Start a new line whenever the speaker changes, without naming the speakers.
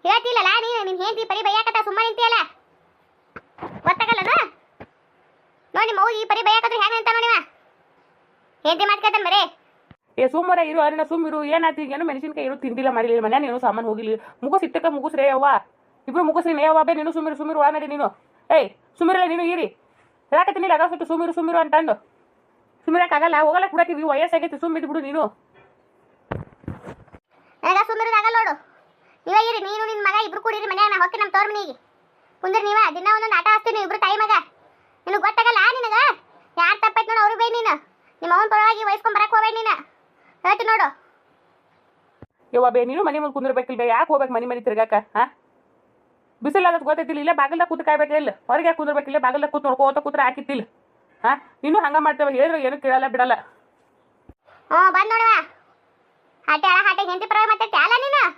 ಹೇಳ್ತಿಲ್ಲಲ್ಲ ನೀನು ನಿನ್ ಹೆಂಡತಿ ಪರಿ ಬೈಯಾಕತ್ತ ಸುಮ್ಮನೆ ನಿಂತಿಯಲ್ಲ ಗೊತ್ತಾಗಲ್ಲನ ನೋಡಿ ನಿಮ್ಮ ಅವ್ವ ಈ ಪರಿ ಬೈಯಾಕತ್ರ ಹೆಂಗ ಅಂತ ನೋಡಿವ ಹೆಂಡತಿ ಮಾತ್ಕೇತಾನ ಬರೇ
ಏ ಸುಮ್ಮರ ಇರು ಅರಿನ ಸುಮ್ಮಿರು ಏನಾಯ್ತು ಏನು ಮೆಣಸಿನ್ಕಾಯಿ ಇರು ತಿಂದಿಲ್ಲ ಮಾಡಿಲ್ಲ ಮನ್ಯಾನ ನೀನು ಸಾಮಾನು ಹೋಗಿಲ್ಲ ಮುಗುಸ್ ಇಟ್ಟಕ್ಕ ಮುಗುಸ್ರೇ ಅವ್ವ ಇಬ್ರು ಮುಗುಸ್ರಿ ನೇಯವ್ವ ಬೇ ನೀನು ಸುಮ್ಮಿರು ಒಳ ನಡಿ ನೀನು ಏಯ್ ಸುಮ್ಮಿರಲ್ಲ ನೀನು ಇರಿ ಹೇಳಕತ್ತೀನಿ ಅದ ಸುಟ್ಟು ಸುಮ್ಮಿರು ಅಂತಂದು ಸುಮ್ಮಿರಕ್ಕಾಗಲ್ಲ ಹೋಗಲ್ಲ ಕುಡಾತೀವಿ ವಯಸ್ಸಾಗೈತಿ ಸುಮ್ಮಿದ್ ಬಿಡು ನೀನು
ನನಗ ಸುಮ್ಮಿರೋದಾಗಲ್ಲ ನೋಡು ನೀವ ಇರಿ ನೀನು ನಿನ್ ಮಗ ಇಬ್ರು ಕೂಡಿರಿ ಮನ್ಯಾಗ ನಾ ಹೊಕ್ಕಿ ನಮ್ಮ ತೋರ್ ಮನೆಗೆ ಕುಂದ್ರಿ ನೀವ ದಿನ ಒಂದೊಂದು ಆಟ ಆಡ್ತೀನಿ ಇಬ್ರು ತಾಯಿ ಮಗ ನಿನಗೆ ಗೊತ್ತಾಗಲ್ಲ ನಿನಗ ಯಾರು ತಪ್ಪೈತ್ ನೋಡು ಅವ್ರು ಬೇ ನೀನು ನಿಮ್ಮ ಅವನ ಪರವಾಗಿ ವಹಿಸ್ಕೊಂಡ್ ಬರಕ್ ಹೋಗ್ಬೇಡ ನೀನು ಹೇಳ್ತಿ ನೋಡು
ಯವ್ವ ಬೇ ನೀನು ಮನೆ ಮುಂದೆ ಕುಂದಿರ್ಬೇಕಿಲ್ಲ ಯಾಕೆ ಹೋಗ್ಬೇಕು ಮನೆ ತಿರ್ಗಾಕ ಹಾ ಬಿಸಿಲಾಗತ್ ಗೊತ್ತೈತಿಲ್ಲ ಇಲ್ಲ ಬಾಗಲ್ದಾಗ ಕೂತ್ ಕಾಯ್ಬೇಕಿಲ್ಲ ಹೊರಗೆ ಕುಂದಿರ್ಬೇಕಿಲ್ಲ ಬಾಗಲ್ದಾಗ ಕೂತ್ ನೋಡ್ಕೋತ ಕೂತ್ರೆ ಹಾಕಿತ್ತಿಲ್ಲ ಹಾ ನೀನು ಹಂಗ ಮಾಡ್ತೇವೆ ಹೇಳಿದ್ರೆ ಏನು ಕೇಳಲ್ಲ ಬಿಡಲ್ಲ
ಬಂದ್ ನೋಡುವ ಹಾಟೆ ಹೆಂಡತಿ ಪರವಾಗಿ ಮಾತಾಡ್ತಿ ಅಲ್ಲ ನೀನು